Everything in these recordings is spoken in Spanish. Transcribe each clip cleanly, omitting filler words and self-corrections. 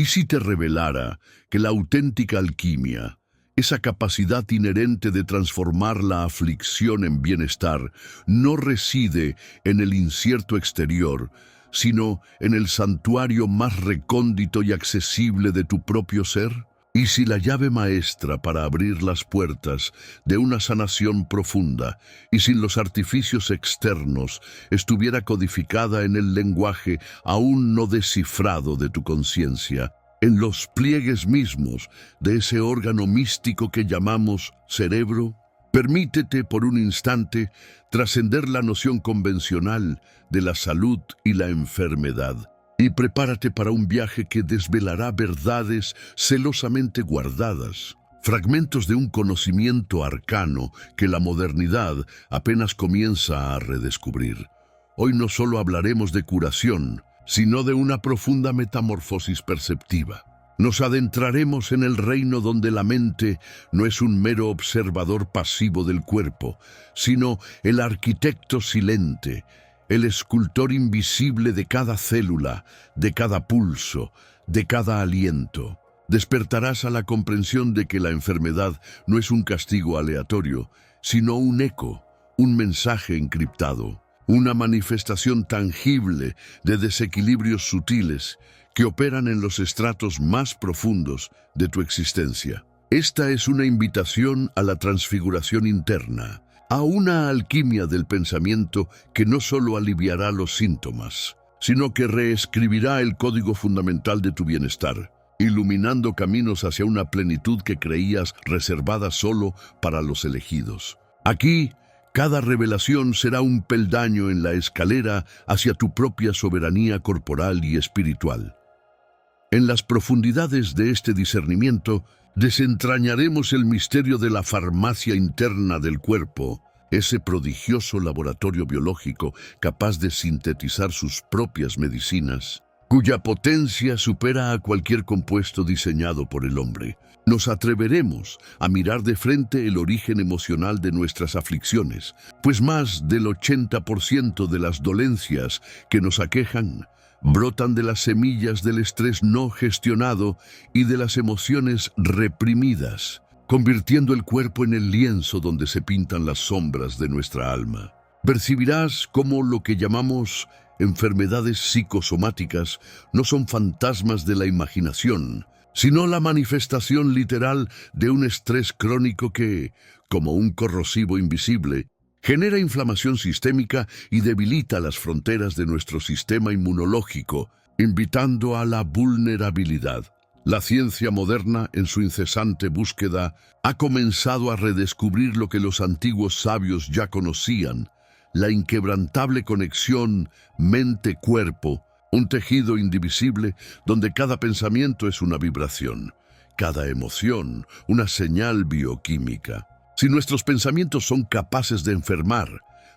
¿Y si te revelara que la auténtica alquimia, esa capacidad inherente de transformar la aflicción en bienestar, no reside en el incierto exterior, sino en el santuario más recóndito y accesible de tu propio ser? ¿Y si la llave maestra para abrir las puertas de una sanación profunda y sin los artificios externos estuviera codificada en el lenguaje aún no descifrado de tu conciencia, en los pliegues mismos de ese órgano místico que llamamos cerebro? Permítete por un instante trascender la noción convencional de la salud y la enfermedad y prepárate para un viaje que desvelará verdades celosamente guardadas, fragmentos de un conocimiento arcano que la modernidad apenas comienza a redescubrir. Hoy no solo hablaremos de curación, sino de una profunda metamorfosis perceptiva. Nos adentraremos en el reino donde la mente no es un mero observador pasivo del cuerpo, sino el arquitecto silente, el escultor invisible de cada célula, de cada pulso, de cada aliento. Despertarás a la comprensión de que la enfermedad no es un castigo aleatorio, sino un eco, un mensaje encriptado, una manifestación tangible de desequilibrios sutiles que operan en los estratos más profundos de tu existencia. Esta es una invitación a la transfiguración interna, a una alquimia del pensamiento que no solo aliviará los síntomas, sino que reescribirá el código fundamental de tu bienestar, iluminando caminos hacia una plenitud que creías reservada solo para los elegidos. Aquí, cada revelación será un peldaño en la escalera hacia tu propia soberanía corporal y espiritual. En las profundidades de este discernimiento, desentrañaremos el misterio de la farmacia interna del cuerpo, ese prodigioso laboratorio biológico capaz de sintetizar sus propias medicinas, cuya potencia supera a cualquier compuesto diseñado por el hombre. Nos atreveremos a mirar de frente el origen emocional de nuestras aflicciones, pues más del 80% de las dolencias que nos aquejan brotan de las semillas del estrés no gestionado y de las emociones reprimidas, convirtiendo el cuerpo en el lienzo donde se pintan las sombras de nuestra alma. Percibirás cómo lo que llamamos enfermedades psicosomáticas no son fantasmas de la imaginación, sino la manifestación literal de un estrés crónico que, como un corrosivo invisible, genera inflamación sistémica y debilita las fronteras de nuestro sistema inmunológico, invitando a la vulnerabilidad. La ciencia moderna, en su incesante búsqueda, ha comenzado a redescubrir lo que los antiguos sabios ya conocían: la inquebrantable conexión mente-cuerpo, un tejido indivisible donde cada pensamiento es una vibración, cada emoción una señal bioquímica. Si nuestros pensamientos son capaces de enfermar,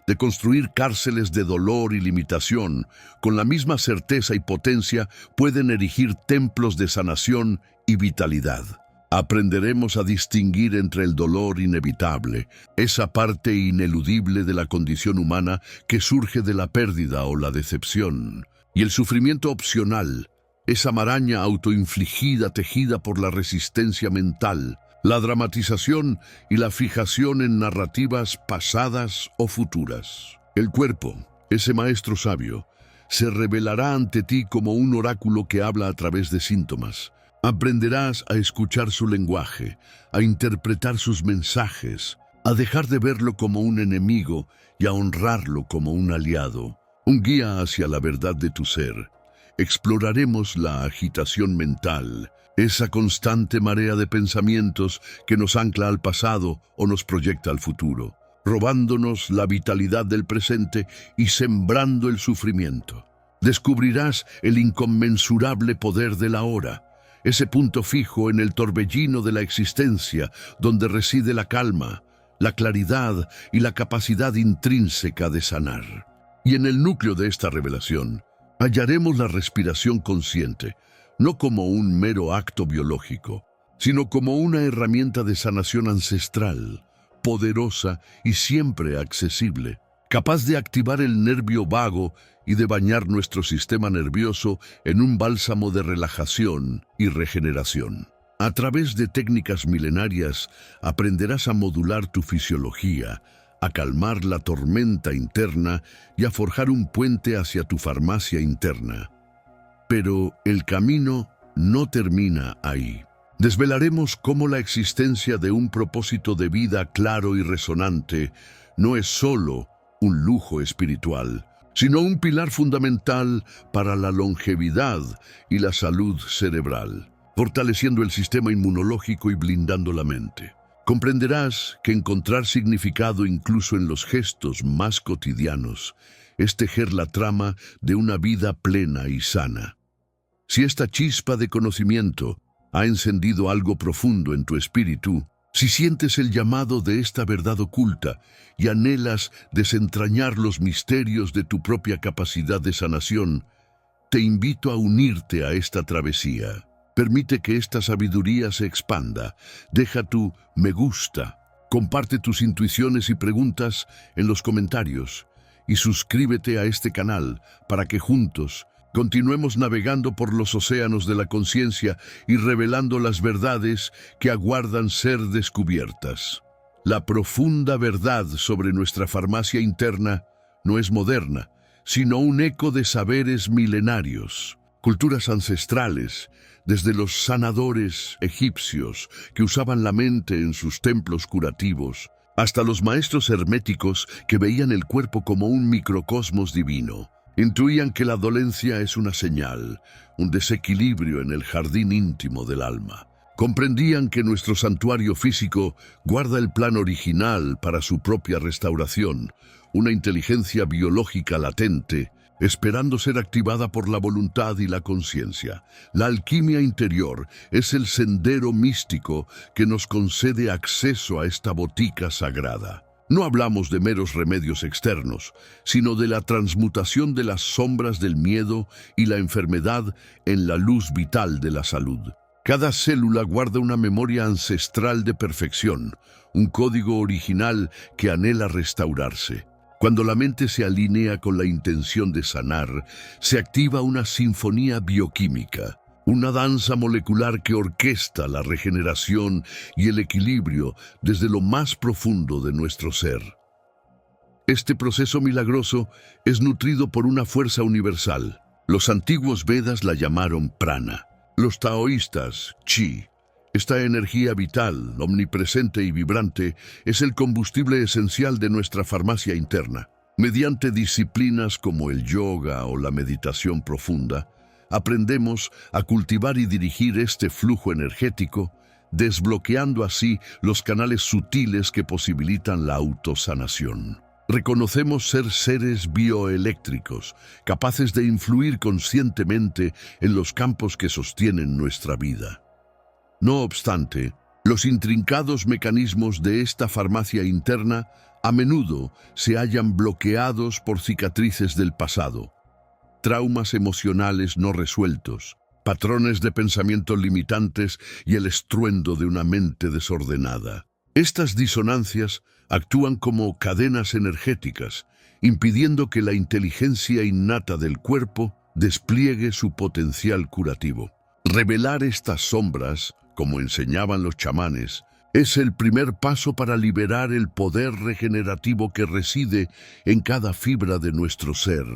de construir cárceles de dolor y limitación, con la misma certeza y potencia pueden erigir templos de sanación y vitalidad. Aprenderemos a distinguir entre el dolor inevitable, esa parte ineludible de la condición humana que surge de la pérdida o la decepción, y el sufrimiento opcional, esa maraña autoinfligida tejida por la resistencia mental, la dramatización y la fijación en narrativas pasadas o futuras. El cuerpo, ese maestro sabio, se revelará ante ti como un oráculo que habla a través de síntomas. Aprenderás a escuchar su lenguaje, a interpretar sus mensajes, a dejar de verlo como un enemigo y a honrarlo como un aliado, un guía hacia la verdad de tu ser. Exploraremos la agitación mental, esa constante marea de pensamientos que nos ancla al pasado o nos proyecta al futuro, robándonos la vitalidad del presente y sembrando el sufrimiento. Descubrirás el inconmensurable poder de la hora, ese punto fijo en el torbellino de la existencia donde reside la calma, la claridad y la capacidad intrínseca de sanar. Y en el núcleo de esta revelación, hallaremos la respiración consciente, no como un mero acto biológico, sino como una herramienta de sanación ancestral, poderosa y siempre accesible, capaz de activar el nervio vago y de bañar nuestro sistema nervioso en un bálsamo de relajación y regeneración. A través de técnicas milenarias aprenderás a modular tu fisiología, a calmar la tormenta interna y a forjar un puente hacia tu farmacia interna. Pero el camino no termina ahí. Desvelaremos cómo la existencia de un propósito de vida claro y resonante no es solo un lujo espiritual, sino un pilar fundamental para la longevidad y la salud cerebral, fortaleciendo el sistema inmunológico y blindando la mente. Comprenderás que encontrar significado incluso en los gestos más cotidianos es tejer la trama de una vida plena y sana. Si esta chispa de conocimiento ha encendido algo profundo en tu espíritu, si sientes el llamado de esta verdad oculta y anhelas desentrañar los misterios de tu propia capacidad de sanación, te invito a unirte a esta travesía. Permite que esta sabiduría se expanda. Deja tu me gusta, comparte tus intuiciones y preguntas en los comentarios y suscríbete a este canal para que juntos continuemos navegando por los océanos de la conciencia y revelando las verdades que aguardan ser descubiertas. La profunda verdad sobre nuestra farmacia interna no es moderna, sino un eco de saberes milenarios, culturas ancestrales, desde los sanadores egipcios que usaban la mente en sus templos curativos, hasta los maestros herméticos que veían el cuerpo como un microcosmos divino. Intuían que la dolencia es una señal, un desequilibrio en el jardín íntimo del alma. Comprendían que nuestro santuario físico guarda el plan original para su propia restauración, una inteligencia biológica latente, esperando ser activada por la voluntad y la conciencia. La alquimia interior es el sendero místico que nos concede acceso a esta botica sagrada. No hablamos de meros remedios externos, sino de la transmutación de las sombras del miedo y la enfermedad en la luz vital de la salud. Cada célula guarda una memoria ancestral de perfección, un código original que anhela restaurarse. Cuando la mente se alinea con la intención de sanar, se activa una sinfonía bioquímica, una danza molecular que orquesta la regeneración y el equilibrio desde lo más profundo de nuestro ser. Este proceso milagroso es nutrido por una fuerza universal. Los antiguos Vedas la llamaron prana. Los taoístas, chi. Esta energía vital, omnipresente y vibrante, es el combustible esencial de nuestra farmacia interna. Mediante disciplinas como el yoga o la meditación profunda, aprendemos a cultivar y dirigir este flujo energético, desbloqueando así los canales sutiles que posibilitan la autosanación. Reconocemos ser seres bioeléctricos, capaces de influir conscientemente en los campos que sostienen nuestra vida. No obstante, los intrincados mecanismos de esta farmacia interna a menudo se hallan bloqueados por cicatrices del pasado, traumas emocionales no resueltos, patrones de pensamiento limitantes y el estruendo de una mente desordenada. Estas disonancias actúan como cadenas energéticas, impidiendo que la inteligencia innata del cuerpo despliegue su potencial curativo. Revelar estas sombras, como enseñaban los chamanes, es el primer paso para liberar el poder regenerativo que reside en cada fibra de nuestro ser.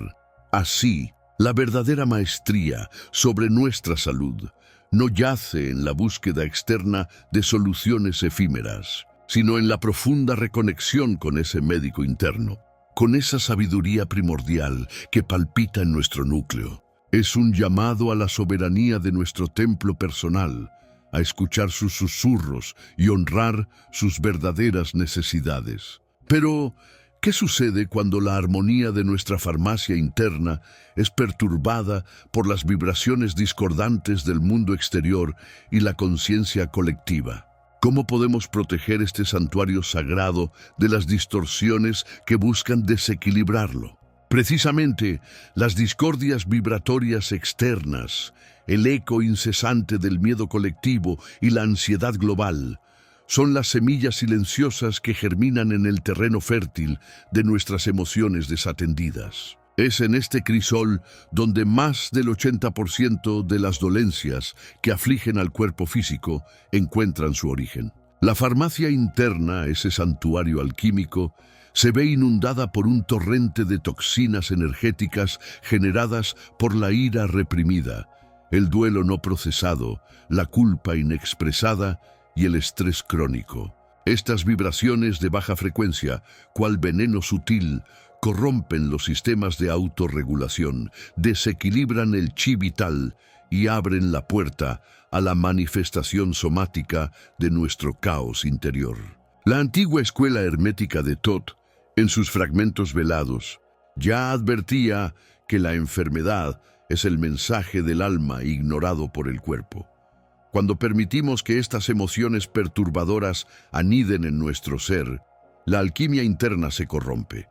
Así, la verdadera maestría sobre nuestra salud no yace en la búsqueda externa de soluciones efímeras, sino en la profunda reconexión con ese médico interno, con esa sabiduría primordial que palpita en nuestro núcleo. Es un llamado a la soberanía de nuestro templo personal, a escuchar sus susurros y honrar sus verdaderas necesidades. Pero, ¿qué sucede cuando la armonía de nuestra farmacia interna es perturbada por las vibraciones discordantes del mundo exterior y la conciencia colectiva? ¿Cómo podemos proteger este santuario sagrado de las distorsiones que buscan desequilibrarlo? Precisamente, las discordias vibratorias externas, el eco incesante del miedo colectivo y la ansiedad global, son las semillas silenciosas que germinan en el terreno fértil de nuestras emociones desatendidas. Es en este crisol donde más del 80% de las dolencias que afligen al cuerpo físico encuentran su origen. La farmacia interna, ese santuario alquímico, se ve inundada por un torrente de toxinas energéticas generadas por la ira reprimida, el duelo no procesado, la culpa inexpresada y el estrés crónico. Estas vibraciones de baja frecuencia, cual veneno sutil, corrompen los sistemas de autorregulación, desequilibran el chi vital y abren la puerta a la manifestación somática de nuestro caos interior. La antigua escuela hermética de Thoth, en sus fragmentos velados, ya advertía que la enfermedad es el mensaje del alma ignorado por el cuerpo. Cuando permitimos que estas emociones perturbadoras aniden en nuestro ser, la alquimia interna se corrompe.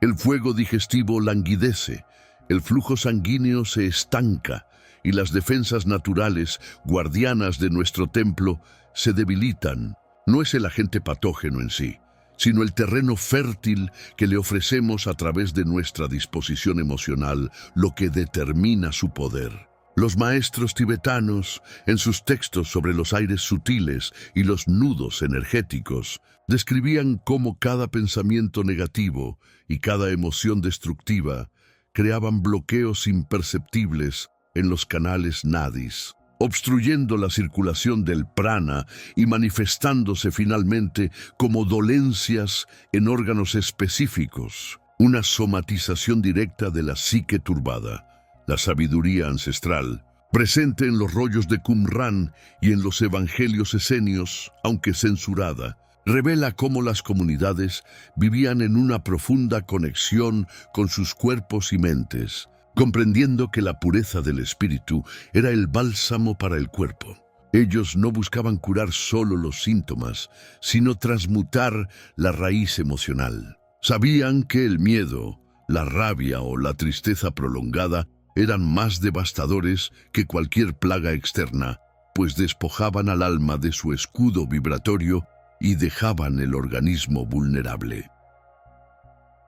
El fuego digestivo languidece, el flujo sanguíneo se estanca y las defensas naturales, guardianas de nuestro templo, se debilitan. No es el agente patógeno en sí, sino el terreno fértil que le ofrecemos a través de nuestra disposición emocional, lo que determina su poder. Los maestros tibetanos, en sus textos sobre los aires sutiles y los nudos energéticos, describían cómo cada pensamiento negativo y cada emoción destructiva creaban bloqueos imperceptibles en los canales nadis, obstruyendo la circulación del prana y manifestándose finalmente como dolencias en órganos específicos, una somatización directa de la psique turbada. La sabiduría ancestral, presente en los rollos de Qumran y en los evangelios esenios, aunque censurada, revela cómo las comunidades vivían en una profunda conexión con sus cuerpos y mentes, comprendiendo que la pureza del espíritu era el bálsamo para el cuerpo. Ellos no buscaban curar solo los síntomas, sino transmutar la raíz emocional. Sabían que el miedo, la rabia o la tristeza prolongada eran más devastadores que cualquier plaga externa, pues despojaban al alma de su escudo vibratorio y dejaban el organismo vulnerable.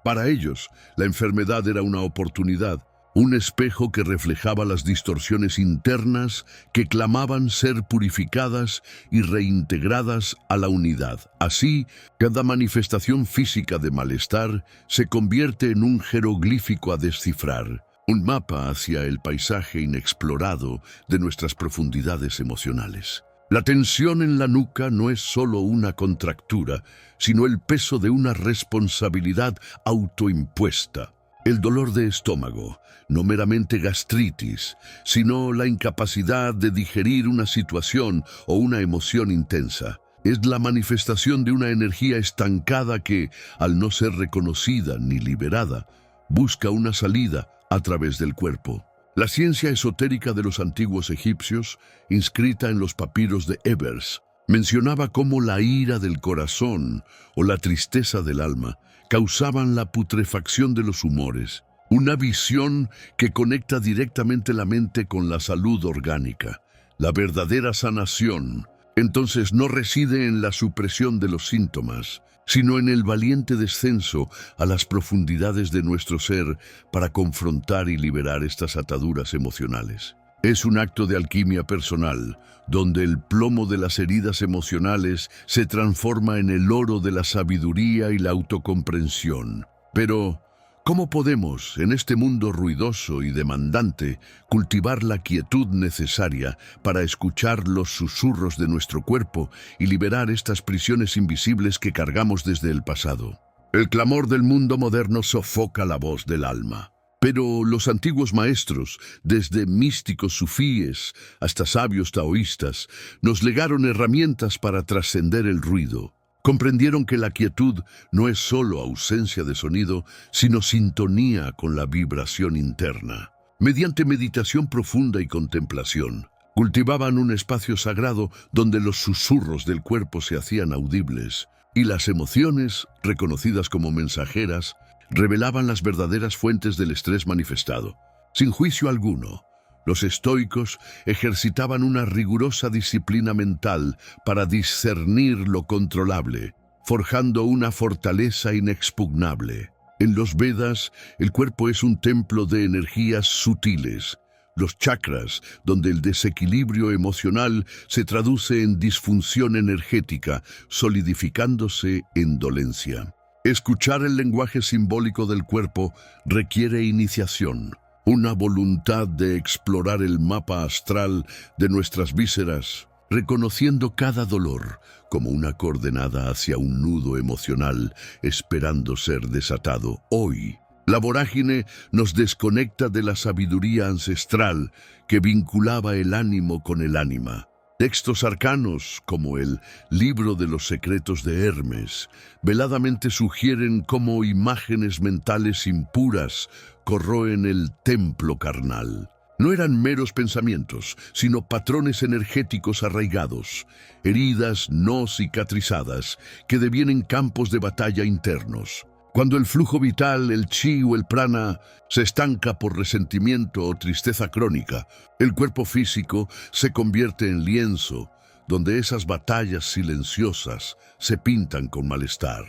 Para ellos, la enfermedad era una oportunidad, un espejo que reflejaba las distorsiones internas que clamaban ser purificadas y reintegradas a la unidad. Así, cada manifestación física de malestar se convierte en un jeroglífico a descifrar, un mapa hacia el paisaje inexplorado de nuestras profundidades emocionales. La tensión en la nuca no es solo una contractura, sino el peso de una responsabilidad autoimpuesta. El dolor de estómago, no meramente gastritis, sino la incapacidad de digerir una situación o una emoción intensa. Es la manifestación de una energía estancada que, al no ser reconocida ni liberada, busca una salida a través del cuerpo. La ciencia esotérica de los antiguos egipcios, inscrita en los papiros de Ebers, mencionaba cómo la ira del corazón o la tristeza del alma causaban la putrefacción de los humores, una visión que conecta directamente la mente con la salud orgánica. La verdadera sanación, entonces, no reside en la supresión de los síntomas, sino en el valiente descenso a las profundidades de nuestro ser para confrontar y liberar estas ataduras emocionales. Es un acto de alquimia personal, donde el plomo de las heridas emocionales se transforma en el oro de la sabiduría y la autocomprensión. Pero, ¿cómo podemos, en este mundo ruidoso y demandante, cultivar la quietud necesaria para escuchar los susurros de nuestro cuerpo y liberar estas prisiones invisibles que cargamos desde el pasado? El clamor del mundo moderno sofoca la voz del alma. Pero los antiguos maestros, desde místicos sufíes hasta sabios taoístas, nos legaron herramientas para trascender el ruido. Comprendieron que la quietud no es solo ausencia de sonido, sino sintonía con la vibración interna. Mediante meditación profunda y contemplación, cultivaban un espacio sagrado donde los susurros del cuerpo se hacían audibles, y las emociones, reconocidas como mensajeras, revelaban las verdaderas fuentes del estrés manifestado. Sin juicio alguno, los estoicos ejercitaban una rigurosa disciplina mental para discernir lo controlable, forjando una fortaleza inexpugnable. En los Vedas, el cuerpo es un templo de energías sutiles. Los chakras, donde el desequilibrio emocional se traduce en disfunción energética, solidificándose en dolencia. Escuchar el lenguaje simbólico del cuerpo requiere iniciación, una voluntad de explorar el mapa astral de nuestras vísceras, reconociendo cada dolor como una coordenada hacia un nudo emocional esperando ser desatado. Hoy, la vorágine nos desconecta de la sabiduría ancestral que vinculaba el ánimo con el ánima. Textos arcanos, como el Libro de los Secretos de Hermes, veladamente sugieren cómo imágenes mentales impuras corroen el templo carnal. No eran meros pensamientos, sino patrones energéticos arraigados, heridas no cicatrizadas que devienen campos de batalla internos. Cuando el flujo vital, el chi o el prana, se estanca por resentimiento o tristeza crónica, el cuerpo físico se convierte en lienzo, donde esas batallas silenciosas se pintan con malestar.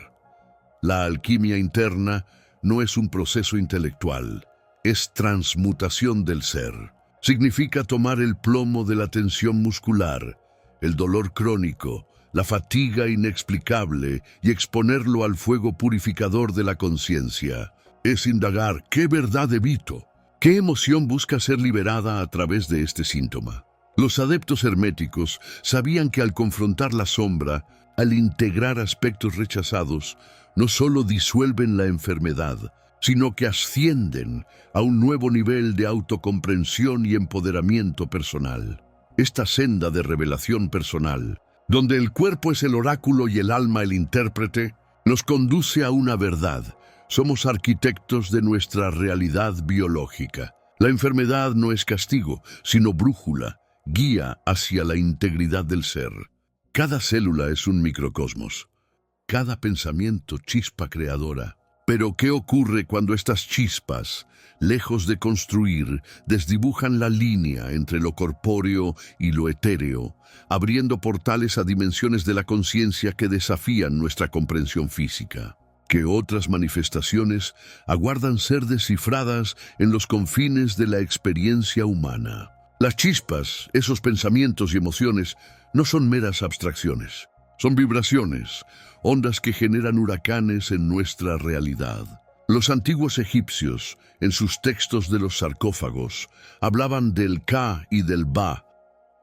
La alquimia interna no es un proceso intelectual, es transmutación del ser. Significa tomar el plomo de la tensión muscular, el dolor crónico, la fatiga inexplicable y exponerlo al fuego purificador de la conciencia. Es indagar qué verdad evito, qué emoción busca ser liberada a través de este síntoma. Los adeptos herméticos sabían que al confrontar la sombra, al integrar aspectos rechazados, no solo disuelven la enfermedad, sino que ascienden a un nuevo nivel de autocomprensión y empoderamiento personal. Esta senda de revelación personal, donde el cuerpo es el oráculo y el alma el intérprete, nos conduce a una verdad. Somos arquitectos de nuestra realidad biológica. La enfermedad no es castigo, sino brújula, guía hacia la integridad del ser. Cada célula es un microcosmos, cada pensamiento chispa creadora. Pero ¿qué ocurre cuando estas chispas, lejos de construir, desdibujan la línea entre lo corpóreo y lo etéreo, abriendo portales a dimensiones de la conciencia que desafían nuestra comprensión física? ¿Qué otras manifestaciones aguardan ser descifradas en los confines de la experiencia humana? Las chispas, esos pensamientos y emociones, no son meras abstracciones. Son vibraciones, ondas que generan huracanes en nuestra realidad. Los antiguos egipcios, en sus textos de los sarcófagos, hablaban del Ka y del Ba,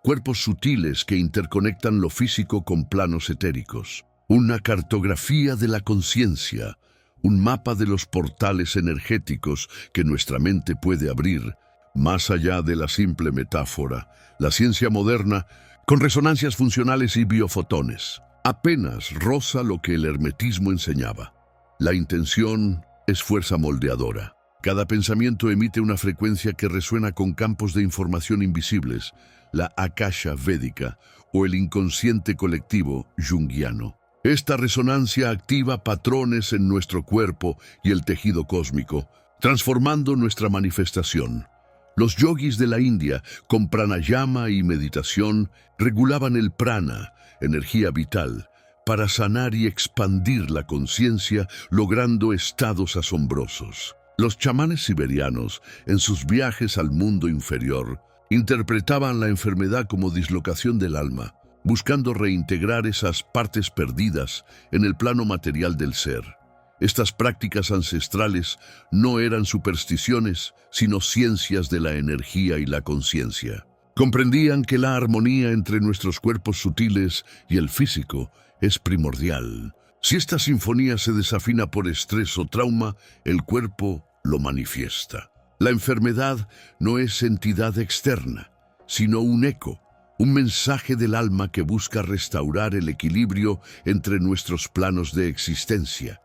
cuerpos sutiles que interconectan lo físico con planos etéricos. Una cartografía de la conciencia, un mapa de los portales energéticos que nuestra mente puede abrir, más allá de la simple metáfora. La ciencia moderna, con resonancias funcionales y biofotones, apenas roza lo que el hermetismo enseñaba. La intención es fuerza moldeadora. Cada pensamiento emite una frecuencia que resuena con campos de información invisibles, la akasha védica o el inconsciente colectivo junguiano. Esta resonancia activa patrones en nuestro cuerpo y el tejido cósmico, transformando nuestra manifestación. Los yogis de la India, con pranayama y meditación, regulaban el prana, energía vital, para sanar y expandir la conciencia, logrando estados asombrosos. Los chamanes siberianos, en sus viajes al mundo inferior, interpretaban la enfermedad como dislocación del alma, buscando reintegrar esas partes perdidas en el plano material del ser. Estas prácticas ancestrales no eran supersticiones, sino ciencias de la energía y la conciencia. Comprendían que la armonía entre nuestros cuerpos sutiles y el físico es primordial. Si esta sinfonía se desafina por estrés o trauma, el cuerpo lo manifiesta. La enfermedad no es entidad externa, sino un eco, un mensaje del alma que busca restaurar el equilibrio entre nuestros planos de existencia.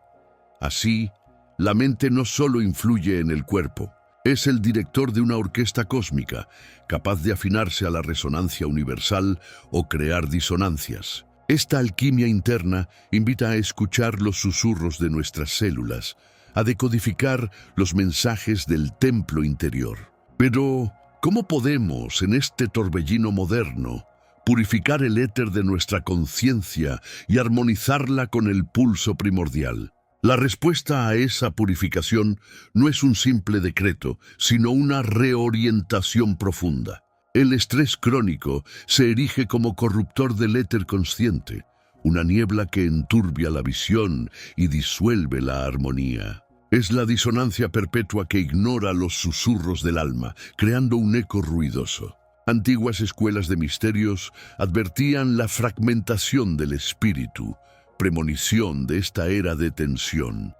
Así, la mente no solo influye en el cuerpo, es el director de una orquesta cósmica, capaz de afinarse a la resonancia universal o crear disonancias. Esta alquimia interna invita a escuchar los susurros de nuestras células, a decodificar los mensajes del templo interior. Pero, ¿cómo podemos, en este torbellino moderno, purificar el éter de nuestra conciencia y armonizarla con el pulso primordial? La respuesta a esa purificación no es un simple decreto, sino una reorientación profunda. El estrés crónico se erige como corruptor del éter consciente, una niebla que enturbia la visión y disuelve la armonía. Es la disonancia perpetua que ignora los susurros del alma, creando un eco ruidoso. Antiguas escuelas de misterios advertían la fragmentación del espíritu, premonición de esta era de tensión.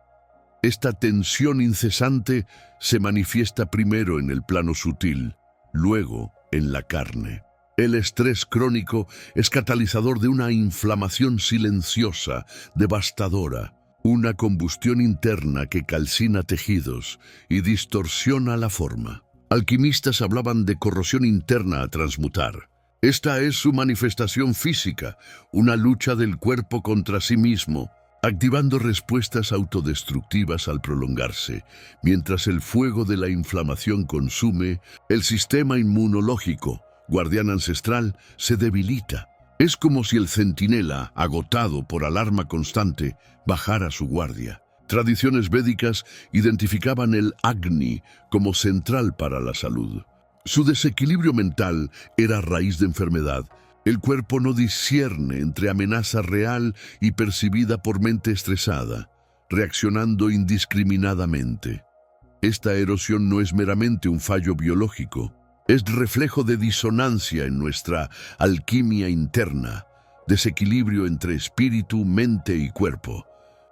Esta tensión incesante se manifiesta primero en el plano sutil, luego en la carne. El estrés crónico es catalizador de una inflamación silenciosa, devastadora, una combustión interna que calcina tejidos y distorsiona la forma. Alquimistas hablaban de corrosión interna a transmutar. Esta es su manifestación física, una lucha del cuerpo contra sí mismo, activando respuestas autodestructivas al prolongarse. Mientras el fuego de la inflamación consume, el sistema inmunológico, guardián ancestral, se debilita. Es como si el centinela, agotado por alarma constante, bajara su guardia. Tradiciones védicas identificaban el Agni como central para la salud. Su desequilibrio mental era raíz de enfermedad. El cuerpo no discierne entre amenaza real y percibida por mente estresada, reaccionando indiscriminadamente. Esta erosión no es meramente un fallo biológico, es reflejo de disonancia en nuestra alquimia interna, desequilibrio entre espíritu, mente y cuerpo.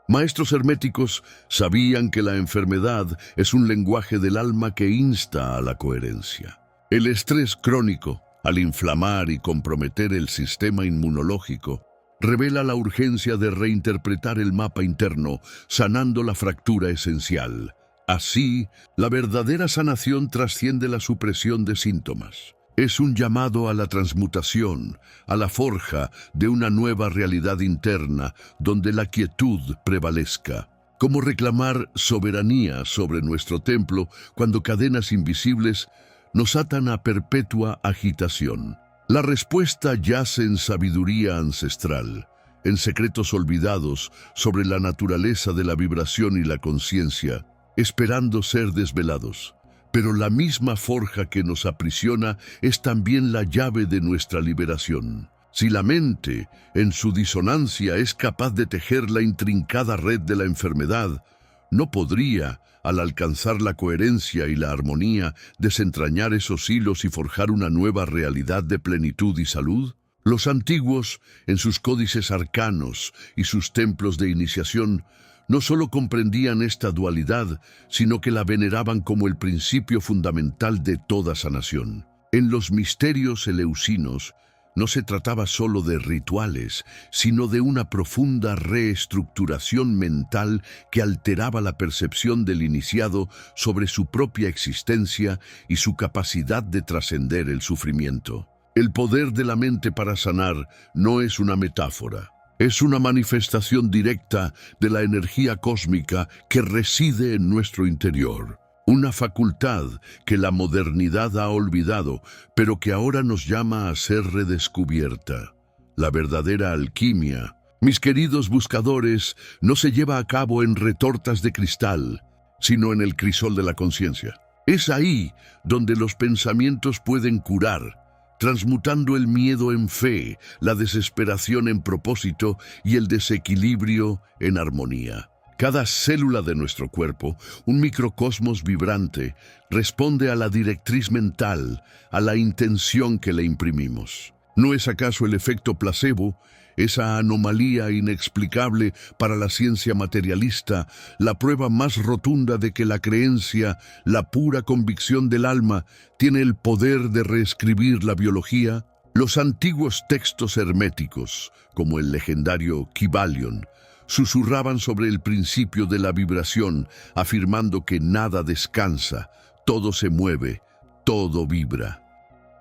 Maestros herméticos sabían que la enfermedad es un lenguaje del alma que insta a la coherencia. El estrés crónico, al inflamar y comprometer el sistema inmunológico, revela la urgencia de reinterpretar el mapa interno, sanando la fractura esencial. Así, la verdadera sanación trasciende la supresión de síntomas. Es un llamado a la transmutación, a la forja de una nueva realidad interna donde la quietud prevalezca. ¿Cómo reclamar soberanía sobre nuestro templo cuando cadenas invisibles nos atan a perpetua agitación? La respuesta yace en sabiduría ancestral, en secretos olvidados sobre la naturaleza de la vibración y la conciencia, esperando ser desvelados. Pero la misma forja que nos aprisiona es también la llave de nuestra liberación. Si la mente, en su disonancia, es capaz de tejer la intrincada red de la enfermedad, ¿no podría, al alcanzar la coherencia y la armonía, desentrañar esos hilos y forjar una nueva realidad de plenitud y salud? Los antiguos, en sus códices arcanos y sus templos de iniciación, no solo comprendían esta dualidad, sino que la veneraban como el principio fundamental de toda sanación. En los misterios eleusinos, no se trataba solo de rituales, sino de una profunda reestructuración mental que alteraba la percepción del iniciado sobre su propia existencia y su capacidad de trascender el sufrimiento. El poder de la mente para sanar no es una metáfora. Es una manifestación directa de la energía cósmica que reside en nuestro interior. Una facultad que la modernidad ha olvidado, pero que ahora nos llama a ser redescubierta. La verdadera alquimia, mis queridos buscadores, no se lleva a cabo en retortas de cristal, sino en el crisol de la conciencia. Es ahí donde los pensamientos pueden curar, transmutando el miedo en fe, la desesperación en propósito y el desequilibrio en armonía. Cada célula de nuestro cuerpo, un microcosmos vibrante, responde a la directriz mental, a la intención que le imprimimos. ¿No es acaso el efecto placebo, esa anomalía inexplicable para la ciencia materialista, la prueba más rotunda de que la creencia, la pura convicción del alma, tiene el poder de reescribir la biología? Los antiguos textos herméticos, como el legendario Kybalion, susurraban sobre el principio de la vibración, afirmando que nada descansa, todo se mueve, todo vibra.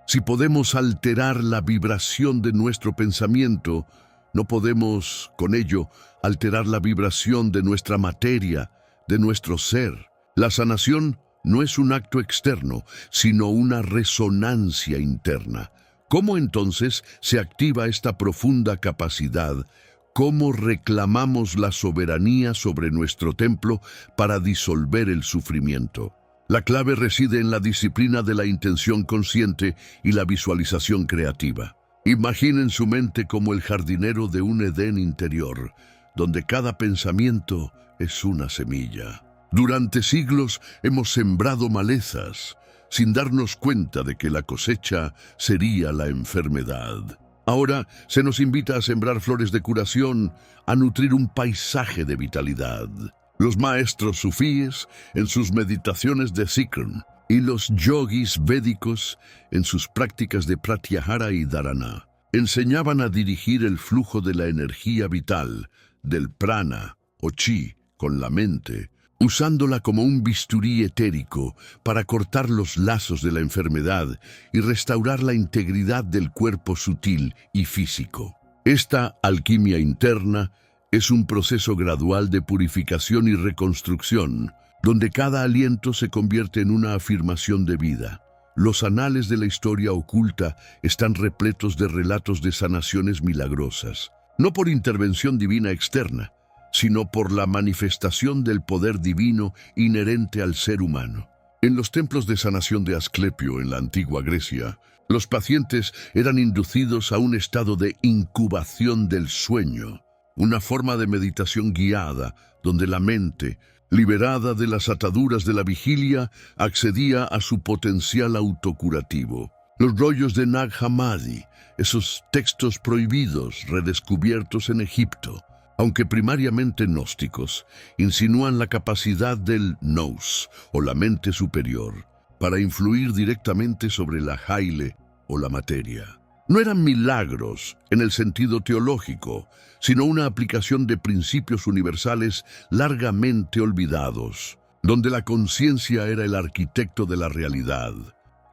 Si podemos alterar la vibración de nuestro pensamiento, no podemos, con ello, alterar la vibración de nuestra materia, de nuestro ser. La sanación no es un acto externo, sino una resonancia interna. ¿Cómo entonces se activa esta profunda capacidad? cómo reclamamos la soberanía sobre nuestro templo para disolver el sufrimiento. La clave reside en la disciplina de la intención consciente y la visualización creativa. Imaginen su mente como el jardinero de un Edén interior, donde cada pensamiento es una semilla. Durante siglos hemos sembrado malezas, sin darnos cuenta de que la cosecha sería la enfermedad. Ahora se nos invita a sembrar flores de curación, a nutrir un paisaje de vitalidad. Los maestros sufíes en sus meditaciones de Sikron y los yogis védicos en sus prácticas de pratyahara y dharana enseñaban a dirigir el flujo de la energía vital, del prana o chi, con la mente, usándola como un bisturí etérico para cortar los lazos de la enfermedad y restaurar la integridad del cuerpo sutil y físico. Esta alquimia interna es un proceso gradual de purificación y reconstrucción, donde cada aliento se convierte en una afirmación de vida. Los anales de la historia oculta están repletos de relatos de sanaciones milagrosas, no por intervención divina externa, sino por la manifestación del poder divino inherente al ser humano. En los templos de sanación de Asclepio en la antigua Grecia, los pacientes eran inducidos a un estado de incubación del sueño, una forma de meditación guiada donde la mente, liberada de las ataduras de la vigilia, accedía a su potencial autocurativo. Los rollos de Nag Hammadi, esos textos prohibidos redescubiertos en Egipto, aunque primariamente gnósticos, insinúan la capacidad del nous, o la mente superior, para influir directamente sobre la haile o la materia. No eran milagros en el sentido teológico, sino una aplicación de principios universales largamente olvidados, donde la conciencia era el arquitecto de la realidad,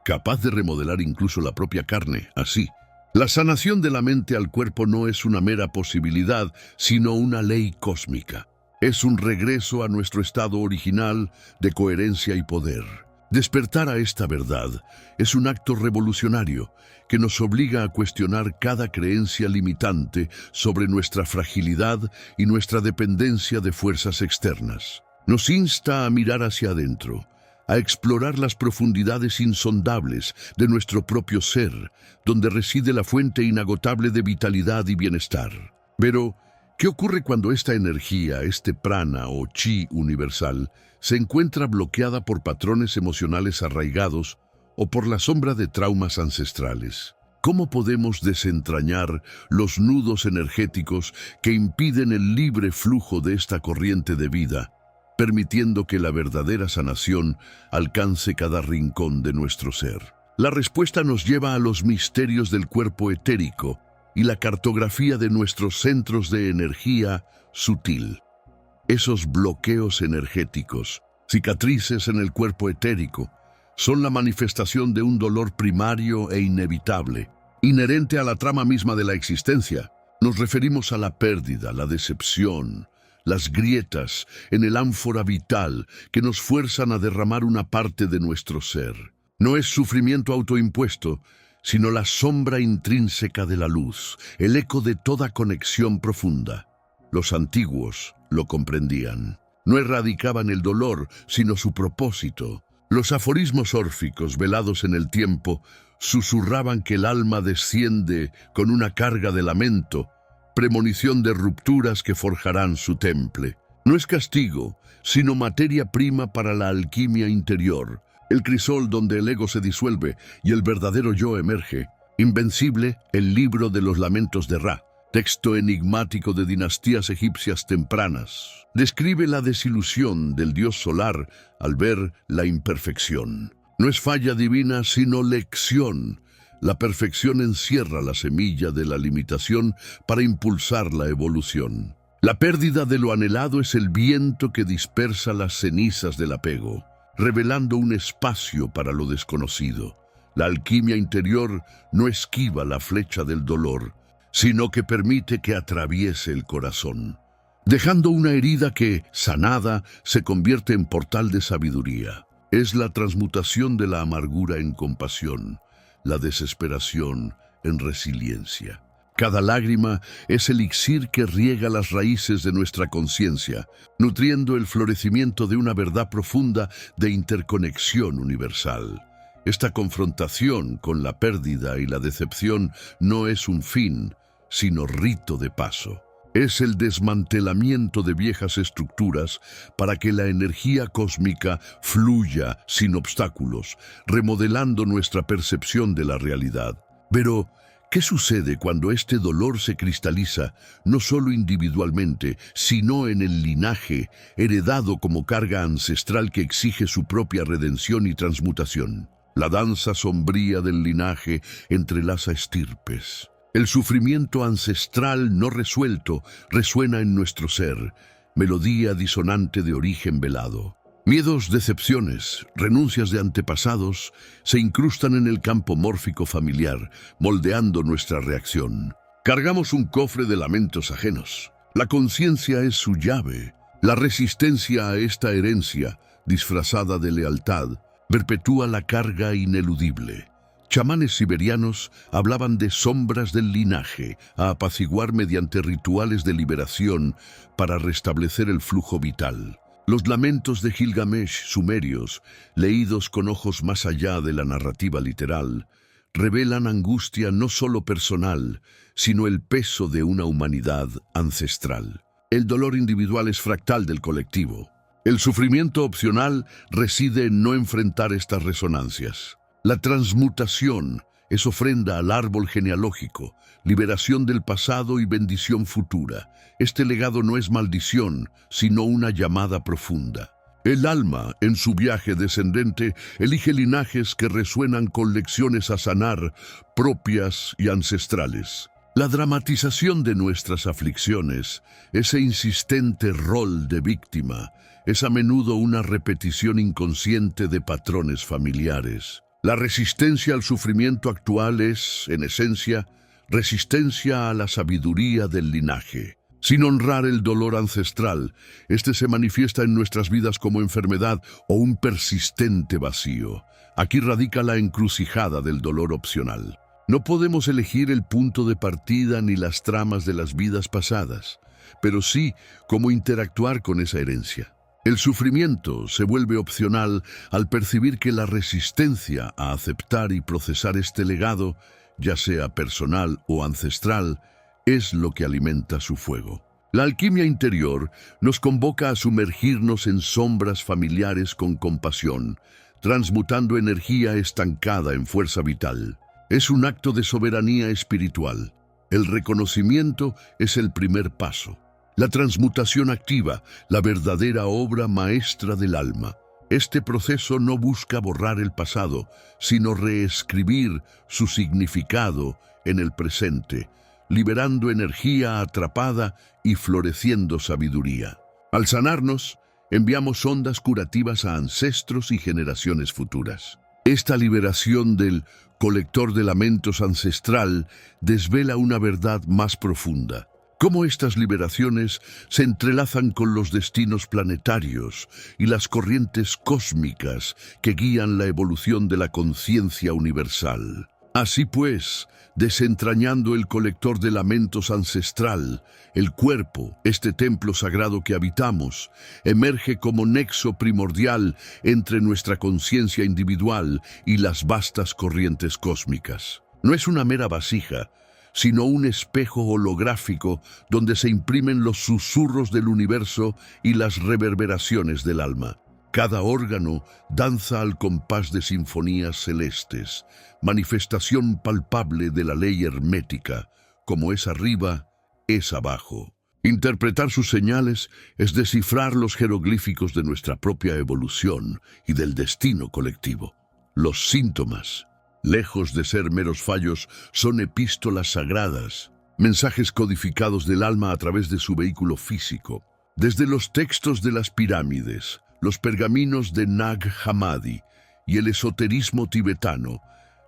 capaz de remodelar incluso la propia carne, así. La sanación de la mente al cuerpo no es una mera posibilidad, sino una ley cósmica. Es un regreso a nuestro estado original de coherencia y poder. Despertar a esta verdad es un acto revolucionario que nos obliga a cuestionar cada creencia limitante sobre nuestra fragilidad y nuestra dependencia de fuerzas externas. Nos insta a mirar hacia adentro, a explorar las profundidades insondables de nuestro propio ser, donde reside la fuente inagotable de vitalidad y bienestar. Pero, ¿qué ocurre cuando esta energía, este prana o chi universal, se encuentra bloqueada por patrones emocionales arraigados o por la sombra de traumas ancestrales? ¿Cómo podemos desentrañar los nudos energéticos que impiden el libre flujo de esta corriente de vida, permitiendo que la verdadera sanación alcance cada rincón de nuestro ser? La respuesta nos lleva a los misterios del cuerpo etérico y la cartografía de nuestros centros de energía sutil. Esos bloqueos energéticos, cicatrices en el cuerpo etérico, son la manifestación de un dolor primario e inevitable, inherente a la trama misma de la existencia. Nos referimos a la pérdida, la decepción, las grietas en el ánfora vital que nos fuerzan a derramar una parte de nuestro ser. No es sufrimiento autoimpuesto, sino la sombra intrínseca de la luz, el eco de toda conexión profunda. Los antiguos lo comprendían. No erradicaban el dolor, sino su propósito. Los aforismos órficos, velados en el tiempo, susurraban que el alma desciende con una carga de lamento, premonición de rupturas que forjarán su temple. No es castigo, sino materia prima para la alquimia interior, el crisol donde el ego se disuelve y el verdadero yo emerge. Invencible, el libro de los lamentos de Ra, texto enigmático de dinastías egipcias tempranas, describe la desilusión del dios solar al ver la imperfección. No es falla divina, sino lección. La perfección encierra la semilla de la limitación para impulsar la evolución. La pérdida de lo anhelado es el viento que dispersa las cenizas del apego, revelando un espacio para lo desconocido. La alquimia interior no esquiva la flecha del dolor, sino que permite que atraviese el corazón, dejando una herida que, sanada, se convierte en portal de sabiduría. Es la transmutación de la amargura en compasión, la desesperación en resiliencia. Cada lágrima es elixir que riega las raíces de nuestra conciencia, nutriendo el florecimiento de una verdad profunda de interconexión universal. Esta confrontación con la pérdida y la decepción no es un fin, sino rito de paso. Es el desmantelamiento de viejas estructuras para que la energía cósmica fluya sin obstáculos, remodelando nuestra percepción de la realidad. Pero, ¿qué sucede cuando este dolor se cristaliza no solo individualmente, sino en el linaje, heredado como carga ancestral que exige su propia redención y transmutación? La danza sombría del linaje entrelaza estirpes. El sufrimiento ancestral no resuelto resuena en nuestro ser, melodía disonante de origen velado. Miedos, decepciones, renuncias de antepasados se incrustan en el campo mórfico familiar, moldeando nuestra reacción. Cargamos un cofre de lamentos ajenos. La conciencia es su llave. La resistencia a esta herencia, disfrazada de lealtad, perpetúa la carga ineludible. Chamanes siberianos hablaban de sombras del linaje, a apaciguar mediante rituales de liberación para restablecer el flujo vital. Los lamentos de Gilgamesh sumerios, leídos con ojos más allá de la narrativa literal, revelan angustia no solo personal, sino el peso de una humanidad ancestral. El dolor individual es fractal del colectivo. El sufrimiento opcional reside en no enfrentar estas resonancias. La transmutación es ofrenda al árbol genealógico, liberación del pasado y bendición futura. Este legado no es maldición, sino una llamada profunda. El alma, en su viaje descendente, elige linajes que resuenan con lecciones a sanar, propias y ancestrales. La dramatización de nuestras aflicciones, ese insistente rol de víctima, es a menudo una repetición inconsciente de patrones familiares. La resistencia al sufrimiento actual es, en esencia, resistencia a la sabiduría del linaje. Sin honrar el dolor ancestral, este se manifiesta en nuestras vidas como enfermedad o un persistente vacío. Aquí radica la encrucijada del dolor opcional. No podemos elegir el punto de partida ni las tramas de las vidas pasadas, pero sí cómo interactuar con esa herencia. El sufrimiento se vuelve opcional al percibir que la resistencia a aceptar y procesar este legado, ya sea personal o ancestral, es lo que alimenta su fuego. La alquimia interior nos convoca a sumergirnos en sombras familiares con compasión, transmutando energía estancada en fuerza vital. Es un acto de soberanía espiritual. El reconocimiento es el primer paso. La transmutación activa, la verdadera obra maestra del alma. Este proceso no busca borrar el pasado, sino reescribir su significado en el presente, liberando energía atrapada y floreciendo sabiduría. Al sanarnos, enviamos ondas curativas a ancestros y generaciones futuras. Esta liberación del colector de lamentos ancestral desvela una verdad más profunda. Cómo estas liberaciones se entrelazan con los destinos planetarios y las corrientes cósmicas que guían la evolución de la conciencia universal. Así pues, desentrañando el colector de lamentos ancestral, el cuerpo, este templo sagrado que habitamos, emerge como nexo primordial entre nuestra conciencia individual y las vastas corrientes cósmicas. No es una mera vasija, sino un espejo holográfico donde se imprimen los susurros del universo y las reverberaciones del alma. Cada órgano danza al compás de sinfonías celestes, manifestación palpable de la ley hermética, como es arriba, es abajo. Interpretar sus señales es descifrar los jeroglíficos de nuestra propia evolución y del destino colectivo. Los síntomas, lejos de ser meros fallos, son epístolas sagradas, mensajes codificados del alma a través de su vehículo físico. Desde los textos de las pirámides, los pergaminos de Nag Hammadi y el esoterismo tibetano,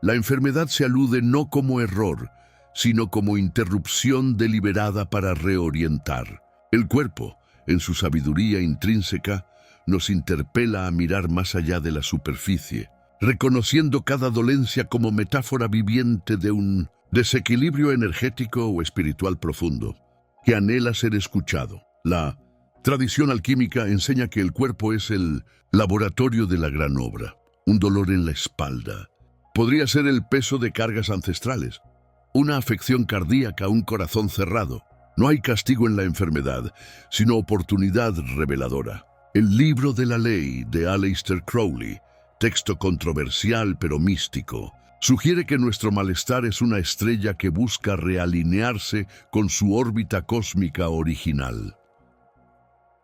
la enfermedad se alude no como error, sino como interrupción deliberada para reorientar. El cuerpo, en su sabiduría intrínseca, nos interpela a mirar más allá de la superficie, reconociendo cada dolencia como metáfora viviente de un desequilibrio energético o espiritual profundo, que anhela ser escuchado. La tradición alquímica enseña que el cuerpo es el laboratorio de la gran obra. Un dolor en la espalda podría ser el peso de cargas ancestrales, una afección cardíaca, un corazón cerrado. No hay castigo en la enfermedad, sino oportunidad reveladora. El libro de la ley de Aleister Crowley, texto controversial pero místico, sugiere que nuestro malestar es una estrella que busca realinearse con su órbita cósmica original.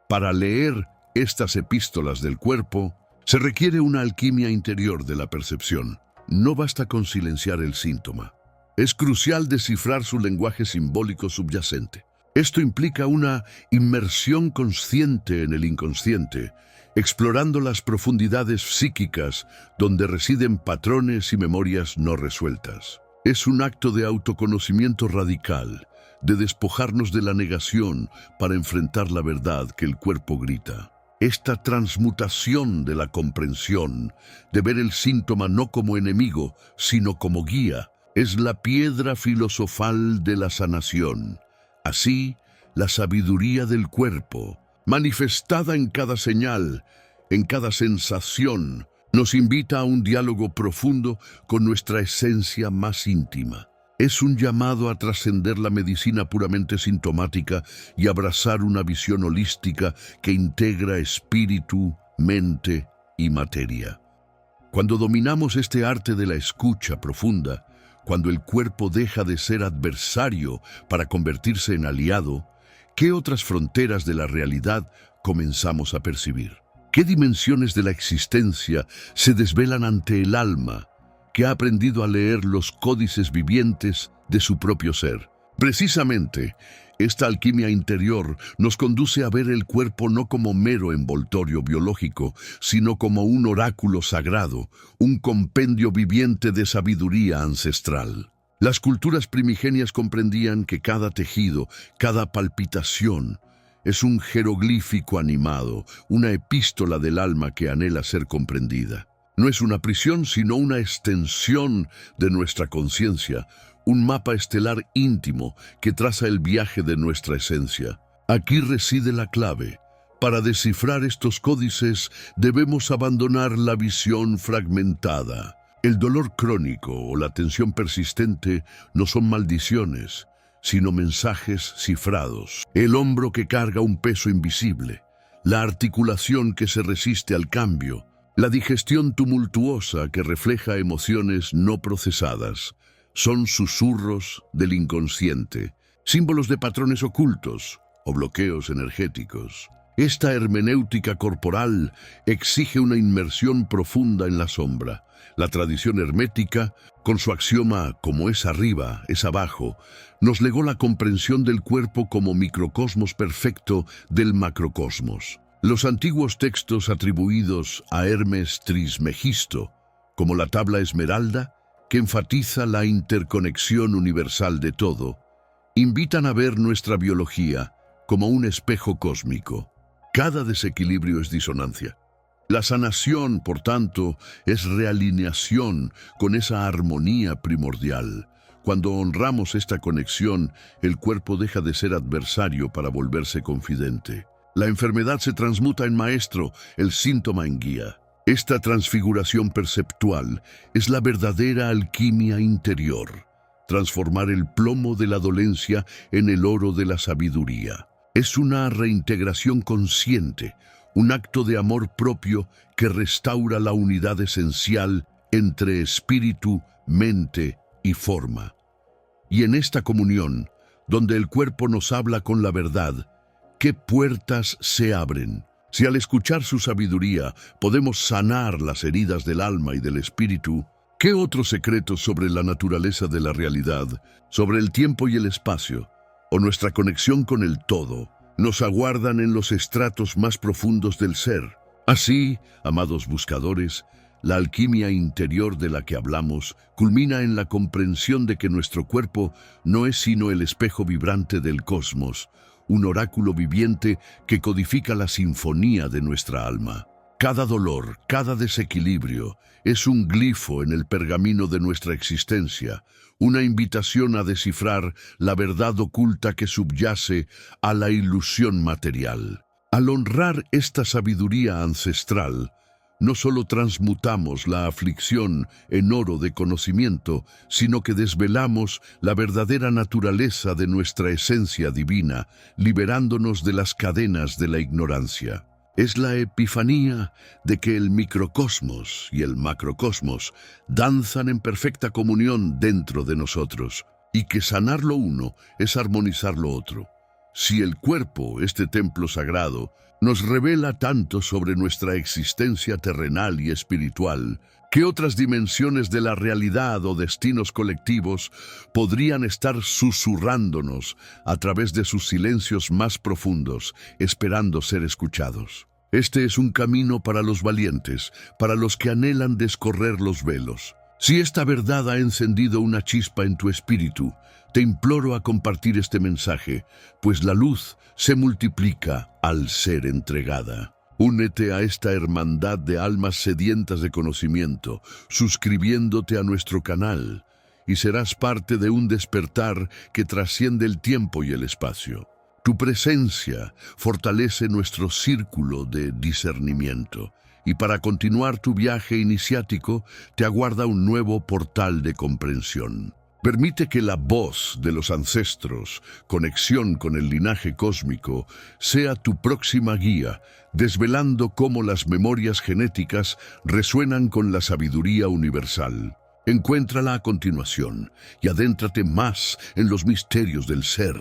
Para leer estas epístolas del cuerpo, se requiere una alquimia interior de la percepción. No basta con silenciar el síntoma. Es crucial descifrar su lenguaje simbólico subyacente. Esto implica una inmersión consciente en el inconsciente, explorando las profundidades psíquicas donde residen patrones y memorias no resueltas. Es un acto de autoconocimiento radical, de despojarnos de la negación para enfrentar la verdad que el cuerpo grita. Esta transmutación de la comprensión, de ver el síntoma no como enemigo, sino como guía, es la piedra filosofal de la sanación. Así, la sabiduría del cuerpo, manifestada en cada señal, en cada sensación, nos invita a un diálogo profundo con nuestra esencia más íntima. Es un llamado a trascender la medicina puramente sintomática y abrazar una visión holística que integra espíritu, mente y materia. Cuando dominamos este arte de la escucha profunda, cuando el cuerpo deja de ser adversario para convertirse en aliado, ¿qué otras fronteras de la realidad comenzamos a percibir? ¿Qué dimensiones de la existencia se desvelan ante el alma, que ha aprendido a leer los códices vivientes de su propio ser? Precisamente, esta alquimia interior nos conduce a ver el cuerpo no como mero envoltorio biológico, sino como un oráculo sagrado, un compendio viviente de sabiduría ancestral. Las culturas primigenias comprendían que cada tejido, cada palpitación, es un jeroglífico animado, una epístola del alma que anhela ser comprendida. No es una prisión, sino una extensión de nuestra conciencia, un mapa estelar íntimo que traza el viaje de nuestra esencia. Aquí reside la clave. Para descifrar estos códices debemos abandonar la visión fragmentada. El dolor crónico o la tensión persistente no son maldiciones, sino mensajes cifrados. El hombro que carga un peso invisible, la articulación que se resiste al cambio, la digestión tumultuosa que refleja emociones no procesadas, son susurros del inconsciente, símbolos de patrones ocultos o bloqueos energéticos. Esta hermenéutica corporal exige una inmersión profunda en la sombra. La tradición hermética, con su axioma como es arriba, es abajo, nos legó la comprensión del cuerpo como microcosmos perfecto del macrocosmos. Los antiguos textos atribuidos a Hermes Trismegisto, como la tabla esmeralda, que enfatiza la interconexión universal de todo, invitan a ver nuestra biología como un espejo cósmico. Cada desequilibrio es disonancia. La sanación, por tanto, es realineación con esa armonía primordial. Cuando honramos esta conexión, el cuerpo deja de ser adversario para volverse confidente. La enfermedad se transmuta en maestro, el síntoma en guía. Esta transfiguración perceptual es la verdadera alquimia interior. Transformar el plomo de la dolencia en el oro de la sabiduría. Es una reintegración consciente, un acto de amor propio que restaura la unidad esencial entre espíritu, mente y forma. Y en esta comunión, donde el cuerpo nos habla con la verdad, ¿qué puertas se abren? Si al escuchar su sabiduría podemos sanar las heridas del alma y del espíritu, ¿qué otros secretos sobre la naturaleza de la realidad, sobre el tiempo y el espacio, o nuestra conexión con el todo, nos aguardan en los estratos más profundos del ser? Así, amados buscadores, la alquimia interior de la que hablamos culmina en la comprensión de que nuestro cuerpo no es sino el espejo vibrante del cosmos, un oráculo viviente que codifica la sinfonía de nuestra alma. Cada dolor, cada desequilibrio, es un glifo en el pergamino de nuestra existencia, una invitación a descifrar la verdad oculta que subyace a la ilusión material. Al honrar esta sabiduría ancestral, no solo transmutamos la aflicción en oro de conocimiento, sino que desvelamos la verdadera naturaleza de nuestra esencia divina, liberándonos de las cadenas de la ignorancia. Es la epifanía de que el microcosmos y el macrocosmos danzan en perfecta comunión dentro de nosotros, y que sanar lo uno es armonizar lo otro. Si el cuerpo, este templo sagrado, nos revela tanto sobre nuestra existencia terrenal y espiritual, ¿qué otras dimensiones de la realidad o destinos colectivos podrían estar susurrándonos a través de sus silencios más profundos, esperando ser escuchados? Este es un camino para los valientes, para los que anhelan descorrer los velos. Si esta verdad ha encendido una chispa en tu espíritu, te imploro a compartir este mensaje, pues la luz se multiplica al ser entregada. Únete a esta hermandad de almas sedientas de conocimiento, suscribiéndote a nuestro canal, y serás parte de un despertar que trasciende el tiempo y el espacio. Tu presencia fortalece nuestro círculo de discernimiento, y para continuar tu viaje iniciático te aguarda un nuevo portal de comprensión. Permite que la voz de los ancestros, conexión con el linaje cósmico, sea tu próxima guía, desvelando cómo las memorias genéticas resuenan con la sabiduría universal. Encuéntrala a continuación y adéntrate más en los misterios del ser.